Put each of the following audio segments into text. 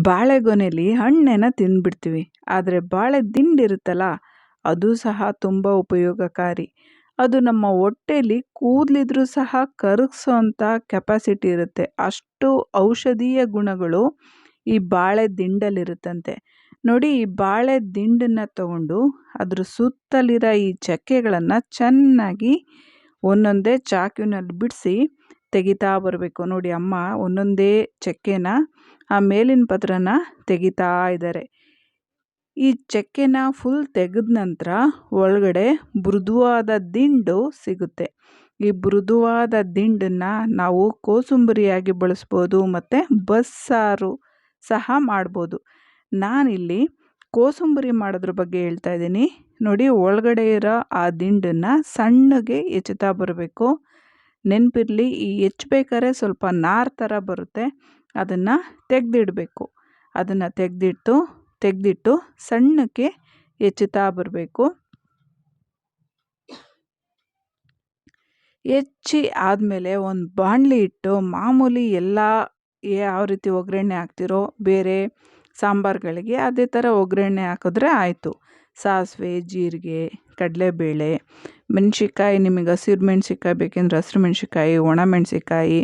ಬಾಳೆಗೊನೆಲಿ ಹಣ್ಣನ್ನ ತಿಂದ್ಬಿಡ್ತೀವಿ. ಆದರೆ ಬಾಳೆ ದಿಂಡಿರುತ್ತಲ್ಲ, ಅದು ಸಹ ತುಂಬ ಉಪಯೋಗಕಾರಿ. ಅದು ನಮ್ಮ ಹೊಟ್ಟೆಲಿ ಕೂದಲಿದ್ರೂ ಸಹ ಕರಗಿಸೋಂಥ ಕೆಪಾಸಿಟಿ ಇರುತ್ತೆ. ಅಷ್ಟು ಔಷಧೀಯ ಗುಣಗಳು ಈ ಬಾಳೆ ದಿಂಡಲ್ಲಿರುತ್ತಂತೆ. ನೋಡಿ, ಈ ಬಾಳೆ ದಿಂಡನ್ನು ತಗೊಂಡು ಅದ್ರ ಸುತ್ತಲಿರೋ ಈ ಚಕ್ಕೆಗಳನ್ನು ಚೆನ್ನಾಗಿ ಒಂದೊಂದೇ ಚಾಕುವಿನಲ್ಲಿ ಬಿಡಿಸಿ ತೆಗಿತಾ ಬರಬೇಕು. ನೋಡಿ, ಅಮ್ಮ ಒಂದೊಂದೇ ಚಕ್ಕೆನ ಆ ಮೇಲಿನ ಪತ್ರನ ತೆಗಿತಾ ಇದ್ದಾರೆ. ಈ ಚಕ್ಕೆನ ಫುಲ್ ತೆಗೆದ ನಂತರ ಒಳಗಡೆ ಮೃದುವಾದ ದಿಂಡು ಸಿಗುತ್ತೆ. ಈ ಮೃದುವಾದ ದಿಂಡನ್ನು ನಾವು ಕೋಸಂಬರಿಯಾಗಿ ಬಳಸ್ಬೋದು ಮತ್ತು ಬಸ್ಸಾರು ಸಹ ಮಾಡ್ಬೋದು. ನಾನಿಲ್ಲಿ ಕೋಸಂಬರಿ ಮಾಡೋದ್ರ ಬಗ್ಗೆ ಹೇಳ್ತಾ ಇದ್ದೀನಿ. ನೋಡಿ, ಒಳಗಡೆ ಇರೋ ಆ ದಿಂಡನ್ನು ಸಣ್ಣಗೆ ಹೆಚ್ಚುತ್ತಾ ಬರಬೇಕು. ನೆನಪಿರಲಿ, ಈ ಹೆಚ್ಚಬೇಕಾದ್ರೆ ಸ್ವಲ್ಪ ನಾರು ಥರ ಬರುತ್ತೆ, ಅದನ್ನು ತೆಗೆದಿಡಬೇಕು. ಅದನ್ನು ತೆಗೆದಿಟ್ಟು ಸಣ್ಣಕ್ಕೆ ಹೆಚ್ಚುತ್ತಾ ಬರಬೇಕು. ಹೆಚ್ಚಿ ಆದಮೇಲೆ ಒಂದು ಬಾಣಲಿ ಇಟ್ಟು ಮಾಮೂಲಿ ಎಲ್ಲ ಯಾವ ರೀತಿ ಒಗ್ಗರಣೆ ಹಾಕ್ತಿರೋ ಬೇರೆ ಸಾಂಬಾರುಗಳಿಗೆ ಅದೇ ಥರ ಒಗ್ಗರಣೆ ಹಾಕಿದ್ರೆ ಆಯಿತು. ಸಾಸಿವೆ, ಜೀರಿಗೆ, ಕಡಲೆಬೇಳೆ, ಮೆಣಸಿನ್ಕಾಯಿ, ನಿಮಗೆ ಹಸಿರು ಮೆಣಸಿನ್ಕಾಯಿ ಬೇಕೆಂದರೆ ಹಸಿರು ಮೆಣಸಿನ್ಕಾಯಿ, ಒಣಮೆಣಸಿನ್ಕಾಯಿ,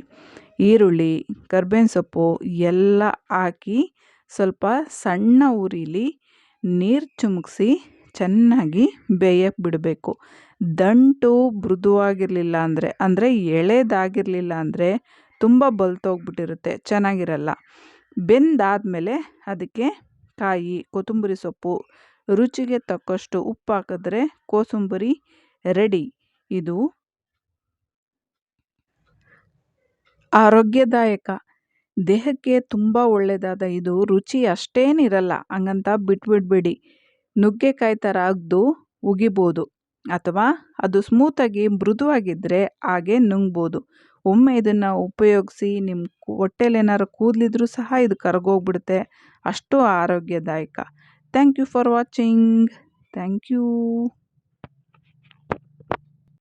ಈರುಳ್ಳಿ, ಕರ್ಬೇವಿನ ಸೊಪ್ಪು ಎಲ್ಲ ಹಾಕಿ ಸ್ವಲ್ಪ ಸಣ್ಣ ಉರಿಲಿ ನೀರು ಚಿಮುಕ್ಸಿ ಚೆನ್ನಾಗಿ ಬೇಯಕ್ಕೆ ಬಿಡಬೇಕು. ದಂಟು ಮೃದುವಾಗಿರಲಿಲ್ಲ ಅಂದರೆ ಎಳೆದಾಗಿರಲಿಲ್ಲ ಅಂದರೆ ತುಂಬ ಬಲ್ತೋಗ್ಬಿಟ್ಟಿರುತ್ತೆ, ಚೆನ್ನಾಗಿರಲ್ಲ. ಬೆಂದಾದಮೇಲೆ ಅದಕ್ಕೆ ಕಾಯಿ, ಕೊತ್ತಂಬರಿ ಸೊಪ್ಪು, ರುಚಿಗೆ ತಕ್ಕಷ್ಟು ಉಪ್ಪು ಹಾಕಿದ್ರೆ ಕೋಸಂಬರಿ ರೆಡಿ. ಇದು ಆರೋಗ್ಯದಾಯಕ, ದೇಹಕ್ಕೆ ತುಂಬ ಒಳ್ಳೆಯದಾದ ಇದು ರುಚಿ ಅಷ್ಟೇನಿರಲ್ಲ. ಹಂಗಂತ ಬಿಟ್ಬಿಡಬೇಡಿ. ನುಗ್ಗೆಕಾಯಿ ಥರ ಅಗ್ದು ಉಗಿಬೋದು, ಅಥವಾ ಅದು ಸ್ಮೂತಾಗಿ ಮೃದುವಾಗಿದ್ದರೆ ಹಾಗೆ ನುಂಗ್ಬೋದು. ಒಮ್ಮೆ ಇದನ್ನು ಉಪಯೋಗಿಸಿ, ನಿಮ್ಮ ಹೊಟ್ಟೆಲಿ ಏನಾದ್ರು ಕೂದಲಿದ್ರೂ ಸಹ ಇದು ಕರಗೋಗ್ಬಿಡುತ್ತೆ. ಅಷ್ಟು ಆರೋಗ್ಯದಾಯಕ. Thank you for watching. Thank you.